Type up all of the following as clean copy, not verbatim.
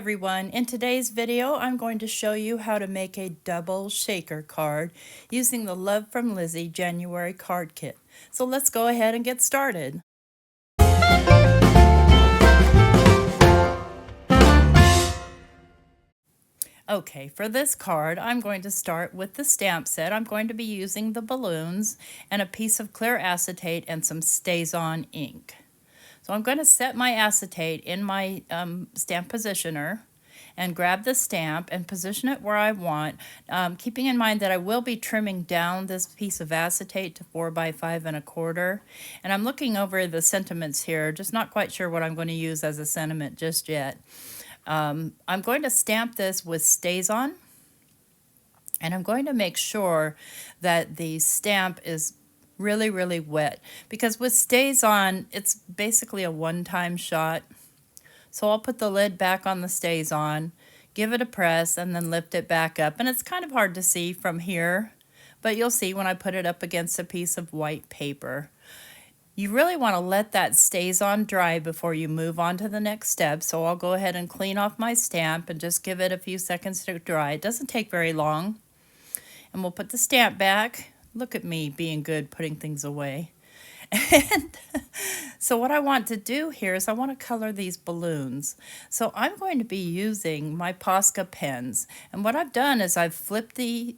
everyone. In today's video, I'm going to show you how to make a double shaker card using the Love from Lizi January card kit. So let's go ahead and get started. Okay, for this card, I'm going to start with the stamp set. I'm going to be using the balloons and a piece of clear acetate and some StazOn ink. So I'm going to set my acetate in my stamp positioner and grab the stamp and position it where I want, keeping in mind that I will be trimming down this piece of acetate to 4 by 5 1/4. And I'm looking over the sentiments here, just not quite sure what I'm going to use as a sentiment just yet. I'm going to stamp this with StazOn, and I'm going to make sure that the stamp is really wet, because with StazOn it's basically a one-time shot. So I'll put the lid back on the StazOn, give it a press, and then lift it back up. And it's kind of hard to see from here, but you'll see when I put it up against a piece of white paper. You really want to let that StazOn dry before you move on to the next step. So I'll go ahead and clean off my stamp and just give it a few seconds to dry. It doesn't take very long. And we'll put the stamp back. Look at me being good, putting things away. And so what I want to do here is I want to color these balloons. So I'm going to be using my Posca pens. And what I've done is I've flipped the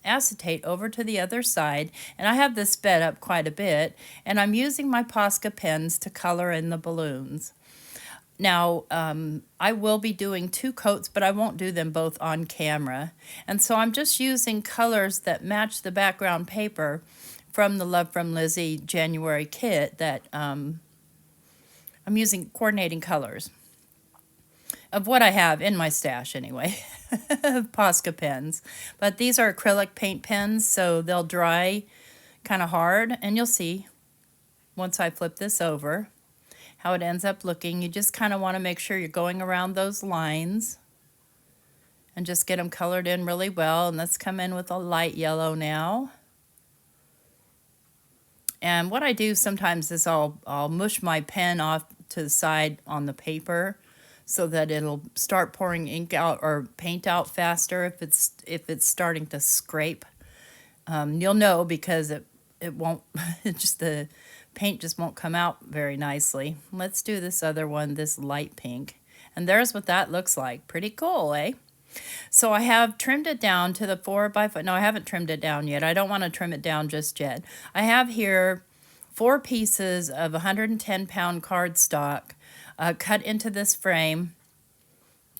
acetate over to the other side, and I have this sped up quite a bit, and I'm using my Posca pens to color in the balloons. Now, I will be doing 2 coats, but I won't do them both on camera. And so I'm just using colors that match the background paper from the Love from Lizi January kit that I'm using coordinating colors of what I have in my stash anyway, Posca pens. But these are acrylic paint pens, so they'll dry kind of hard, and you'll see once I flip this over how it ends up looking. You just kind of want to make sure you're going around those lines and just get them colored in really well. And let's come in with a light yellow now. And what I do sometimes is I'll mush my pen off to the side on the paper so that it'll start pouring ink out or paint out faster if it's starting to scrape. You'll know because it won't the paint just won't come out very nicely. Let's do this other one, this light pink. And there's what that looks like. Pretty cool, eh? So I have trimmed it down to the 4 by 5. No, I haven't trimmed it down yet. I don't want to trim it down just yet. I have here 4 pieces of 110-pound cardstock cut into this frame,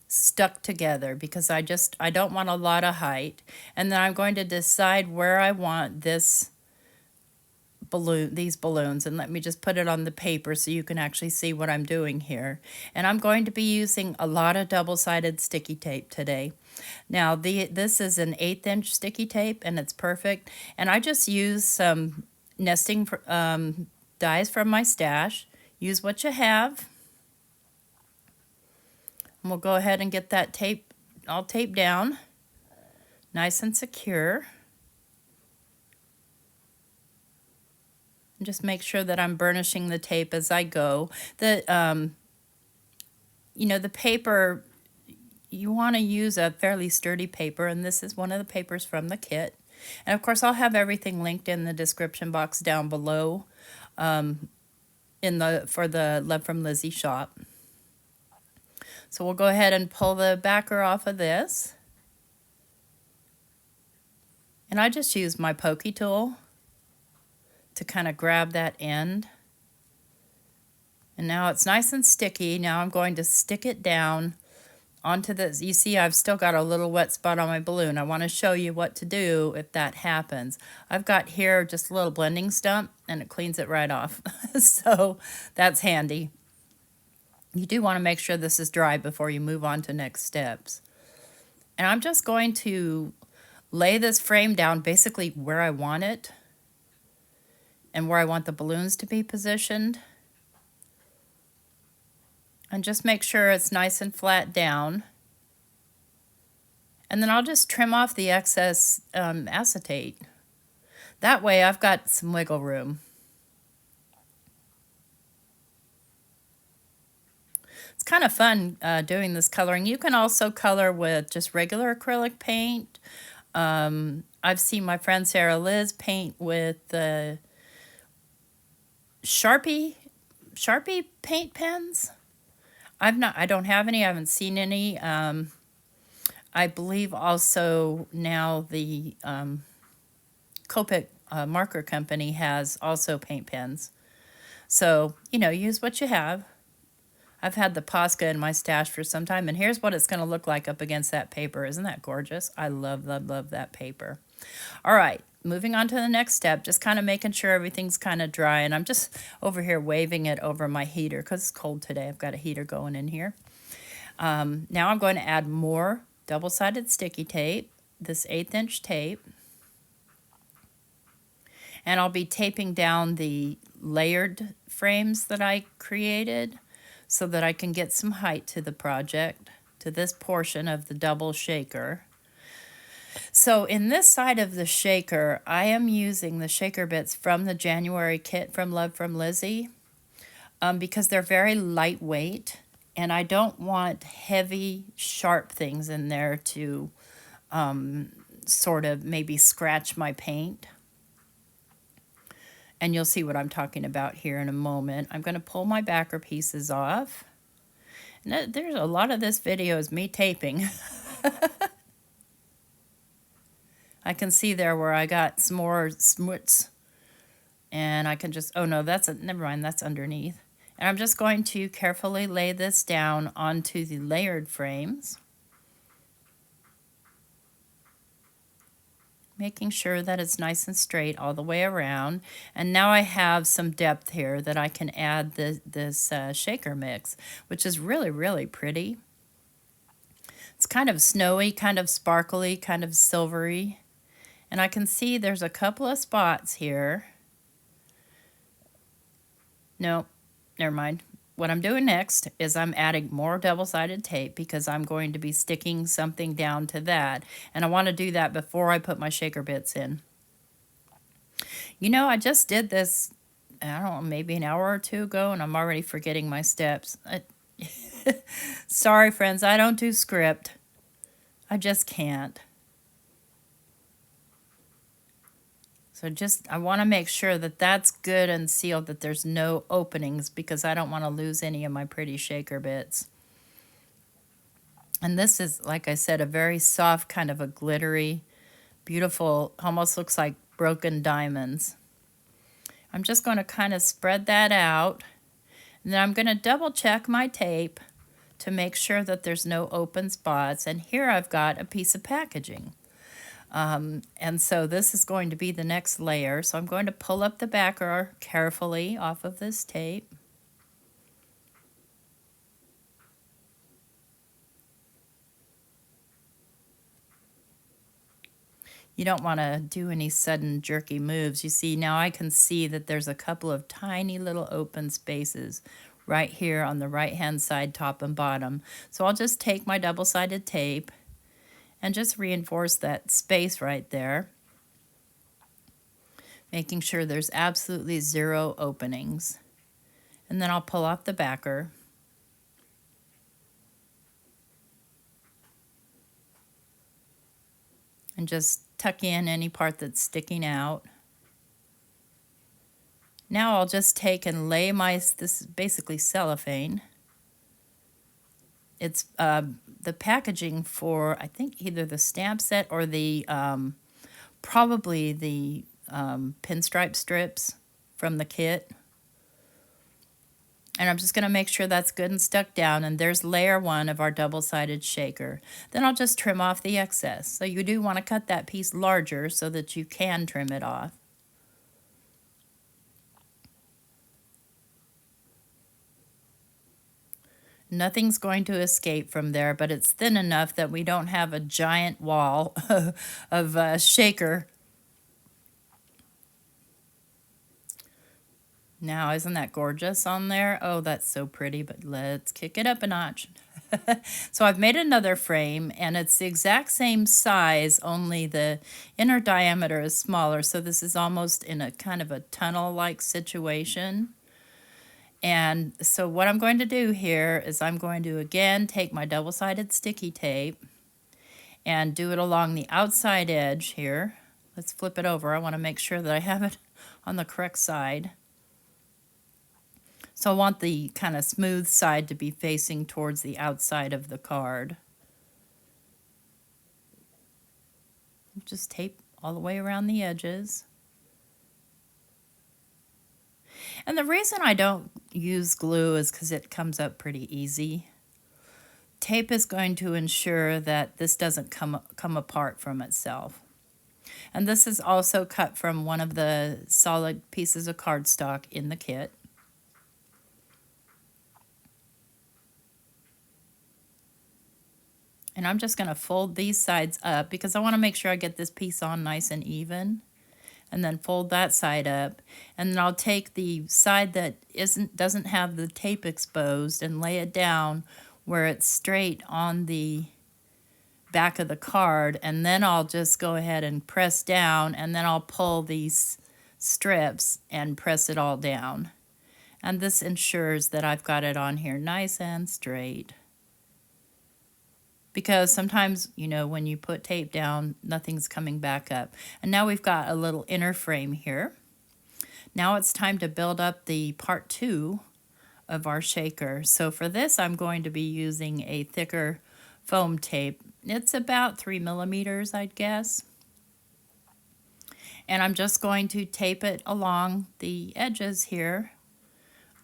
stuck together, because I don't want a lot of height. And then I'm going to decide where I want these balloons, and let me just put it on the paper so you can actually see what I'm doing here. And I'm going to be using a lot of double-sided sticky tape today. Now this is an 1/8 inch sticky tape, and it's perfect. And I just use some nesting dies from my stash. Use what you have. And we'll go ahead and get that tape all taped down nice and secure. Just make sure that I'm burnishing the tape as I go. The paper, you want to use a fairly sturdy paper, and this is one of the papers from the kit. And of course, I'll have everything linked in the description box down below for the Love from Lizi shop. So we'll go ahead and pull the backer off of this. And I just use my pokey tool to kind of grab that end. And now it's nice and sticky. Now I'm going to stick it down onto this. You see, I've still got a little wet spot on my balloon. I want to show you what to do if that happens. I've got here just a little blending stump, and it cleans it right off. So that's handy. You do want to make sure this is dry before you move on to next steps. And I'm just going to lay this frame down basically where I want it and where I want the balloons to be positioned. And just make sure it's nice and flat down. And then I'll just trim off the excess acetate. That way I've got some wiggle room. It's kind of fun doing this coloring. You can also color with just regular acrylic paint. I've seen my friend Sarah Liz paint with the Sharpie paint pens. I don't have any. I haven't seen any. I believe also now the Copic marker company has also paint pens. So, use what you have. I've had the Posca in my stash for some time, and here's what it's going to look like up against that paper. Isn't that gorgeous? I love, love, love that paper. All right, moving on to the next step, just kind of making sure everything's kind of dry, and I'm just over here waving it over my heater because it's cold today. I've got a heater going in here. Now I'm going to add more double-sided sticky tape, this 1/8" tape, and I'll be taping down the layered frames that I created so that I can get some height to the project, to this portion of the double shaker. So in this side of the shaker, I am using the shaker bits from the January kit from Love From Lizi because they're very lightweight, and I don't want heavy, sharp things in there to sort of maybe scratch my paint. And you'll see what I'm talking about here in a moment. I'm going to pull my backer pieces off. And there's a lot of this video is me taping. I can see there where I got some more smuts. And I can just, oh no, never mind, that's underneath. And I'm just going to carefully lay this down onto the layered frames, making sure that it's nice and straight all the way around. And now I have some depth here that I can add this shaker mix, which is really, really pretty. It's kind of snowy, kind of sparkly, kind of silvery. And I can see there's a couple of spots here. No, never mind. What I'm doing next is I'm adding more double-sided tape because I'm going to be sticking something down to that. And I want to do that before I put my shaker bits in. I just did this, I don't know, maybe an hour or two ago, and I'm already forgetting my steps. Sorry, friends, I don't do script. I just can't. So I want to make sure that that's good and sealed, that there's no openings, because I don't want to lose any of my pretty shaker bits. And this is, like I said, a very soft, kind of a glittery, beautiful, almost looks like broken diamonds. I'm just going to kind of spread that out. And then I'm going to double check my tape to make sure that there's no open spots. And here I've got a piece of packaging. And so this is going to be the next layer. So I'm going to pull up the backer carefully off of this tape. You don't want to do any sudden jerky moves. You see, now I can see that there's a couple of tiny little open spaces right here on the right-hand side, top and bottom. So I'll just take my double-sided tape and just reinforce that space right there, making sure there's absolutely zero openings. And then I'll pull off the backer. And just tuck in any part that's sticking out. Now I'll just take and lay this is basically cellophane. It's the packaging for, I think, either the stamp set or the, probably the pinstripe strips from the kit. And I'm just going to make sure that's good and stuck down. And there's layer 1 of our double-sided shaker. Then I'll just trim off the excess. So you do want to cut that piece larger so that you can trim it off. Nothing's going to escape from there, but it's thin enough that we don't have a giant wall of shaker. Now, isn't that gorgeous on there? Oh, that's so pretty, but let's kick it up a notch. So I've made another frame, and it's the exact same size, only the inner diameter is smaller. So this is almost in a kind of a tunnel-like situation. And so what I'm going to do here is I'm going to again take my double-sided sticky tape and do it along the outside edge here. Let's flip it over. I want to make sure that I have it on the correct side. So I want the kind of smooth side to be facing towards the outside of the card. Just tape all the way around the edges. And the reason I don't use glue is because it comes up pretty easy. Tape is going to ensure that this doesn't come apart from itself. And this is also cut from one of the solid pieces of cardstock in the kit. And I'm just going to fold these sides up because I want to make sure I get this piece on nice and even. And then fold that side up. And then I'll take the side that doesn't have the tape exposed and lay it down where it's straight on the back of the card. And then I'll just go ahead and press down, and then I'll pull these strips and press it all down. And this ensures that I've got it on here nice and straight. Because sometimes, you know, when you put tape down, nothing's coming back up. And now we've got a little inner frame here. Now it's time to build up the part 2 of our shaker. So for this, I'm going to be using a thicker foam tape. It's about 3 millimeters, I'd guess. And I'm just going to tape it along the edges here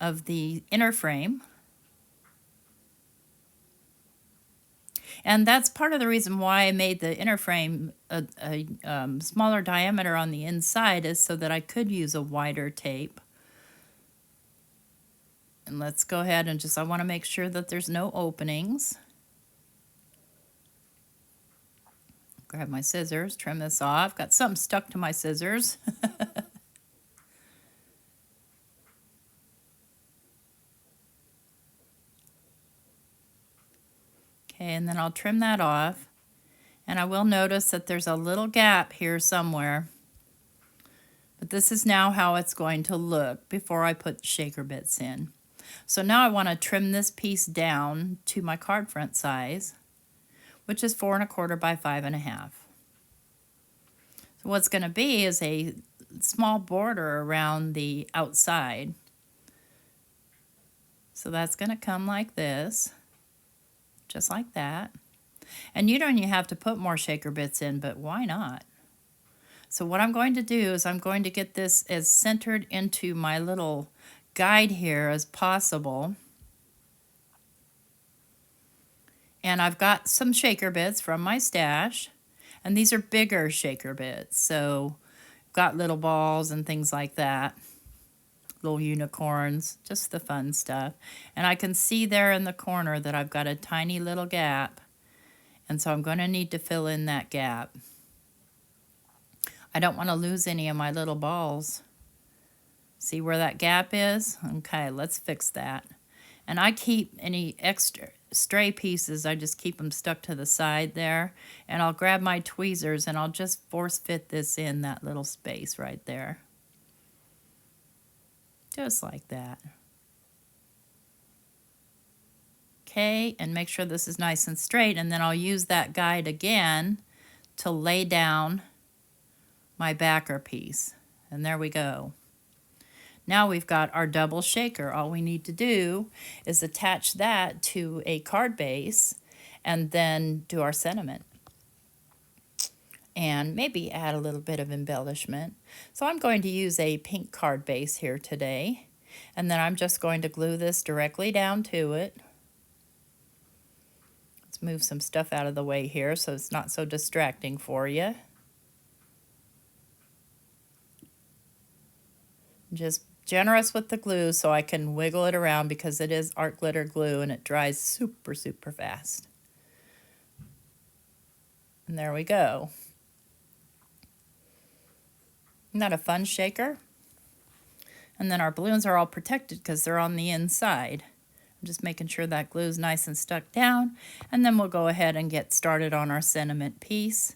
of the inner frame. And that's part of the reason why I made the inner frame a smaller diameter on the inside, is so that I could use a wider tape. And let's go ahead and I want to make sure that there's no openings. Grab my scissors, trim this off. Got something stuck to my scissors. Okay, and then I'll trim that off. And I will notice that there's a little gap here somewhere. But this is now how it's going to look before I put the shaker bits in. So now I want to trim this piece down to my card front size, which is 4 1/4 by 5 1/2. So what's going to be is a small border around the outside. So that's going to come like this. Just like that. And you don't even have to put more shaker bits in, but why not? So what I'm going to do is I'm going to get this as centered into my little guide here as possible. And I've got some shaker bits from my stash, and these are bigger shaker bits. So I've got little balls and things like that. Little unicorns, just the fun stuff. And I can see there in the corner that I've got a tiny little gap. And so I'm going to need to fill in that gap. I don't want to lose any of my little balls. See where that gap is? Okay, let's fix that. And I keep any extra stray pieces, I just keep them stuck to the side there. And I'll grab my tweezers and I'll just force fit this in that little space right there. Just like that. Okay, and make sure this is nice and straight, and then I'll use that guide again to lay down my backer piece. And there we go. Now we've got our double shaker. All we need to do is attach that to a card base and then do our sentiment. And maybe add a little bit of embellishment. So I'm going to use a pink card base here today. And then I'm just going to glue this directly down to it. Let's move some stuff out of the way here so it's not so distracting for you. Just generous with the glue so I can wiggle it around because it is art glitter glue and it dries super, super fast. And there we go. Isn't that a fun shaker? And then our balloons are all protected because they're on the inside. I'm just making sure that glue is nice and stuck down. And then we'll go ahead and get started on our sentiment piece.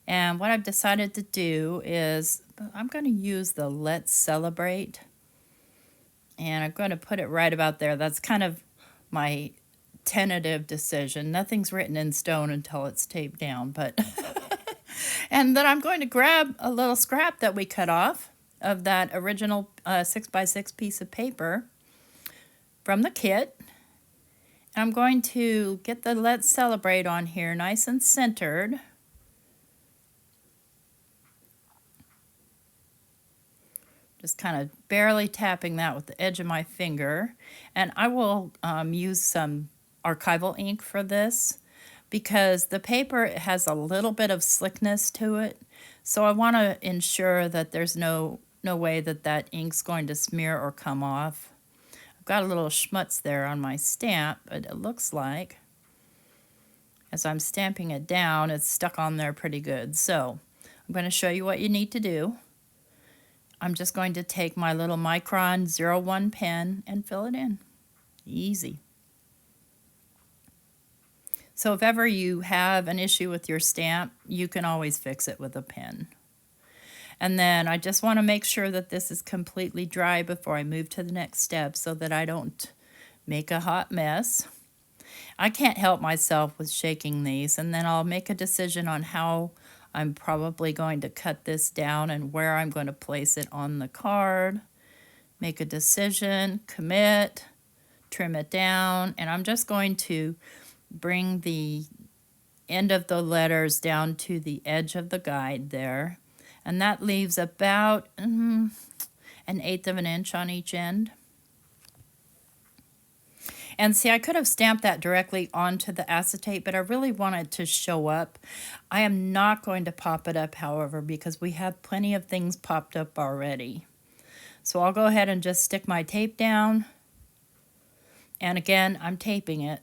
And what I've decided to do is I'm going to use the Let's Celebrate. And I'm going to put it right about there. That's kind of my tentative decision. Nothing's written in stone until it's taped down, but and then I'm going to grab a little scrap that we cut off of that original 6x6 piece of paper from the kit. And I'm going to get the Let's Celebrate on here nice and centered. Just kind of barely tapping that with the edge of my finger. And I will use some archival ink for this because the paper has a little bit of slickness to it. So I want to ensure that there's no way that that ink's going to smear or come off. I've got a little schmutz there on my stamp, but it looks like as I'm stamping it down, it's stuck on there pretty good. So I'm going to show you what you need to do. I'm just going to take my little Micron 01 pen and fill it in. Easy. So if ever you have an issue with your stamp, you can always fix it with a pen. And then I just want to make sure that this is completely dry before I move to the next step so that I don't make a hot mess. I can't help myself with shaking these, and then I'll make a decision on how I'm probably going to cut this down and where I'm going to place it on the card. Make a decision, commit, trim it down, and I'm just going to bring the end of the letters down to the edge of the guide there. And that leaves about 1/8 of an inch on each end. And see, I could have stamped that directly onto the acetate, but I really wanted to show up. I am not going to pop it up, however, because we have plenty of things popped up already. So I'll go ahead and just stick my tape down. And again, I'm taping it.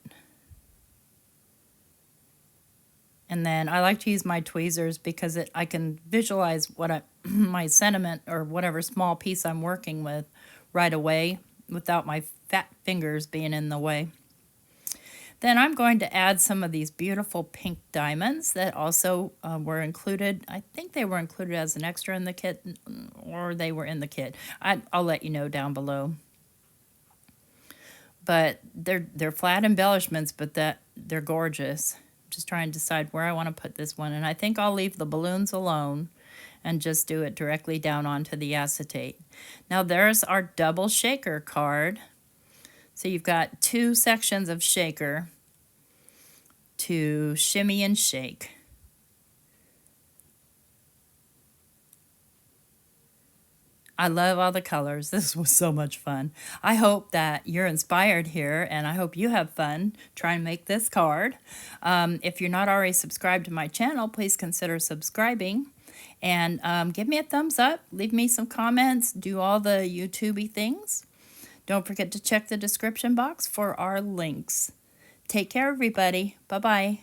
And then I like to use my tweezers because I can visualize what my sentiment or whatever small piece I'm working with right away without my fat fingers being in the way. Then I'm going to add some of these beautiful pink diamonds that also were included. I think they were included as an extra in the kit, or they were in the kit. I'll let you know down below. But they're flat embellishments, but they're gorgeous. Just trying to decide where I want to put this one, and I think I'll leave the balloons alone and just do it directly down onto the acetate. Now there's our double shaker card. So you've got 2 sections of shaker to shimmy and shake. I love all the colors. This was so much fun. I hope that you're inspired here, and I hope you have fun trying to make this card. If you're not already subscribed to my channel, please consider subscribing. And give me a thumbs up, leave me some comments, do all the YouTube-y things. Don't forget to check the description box for our links. Take care, everybody. Bye-bye.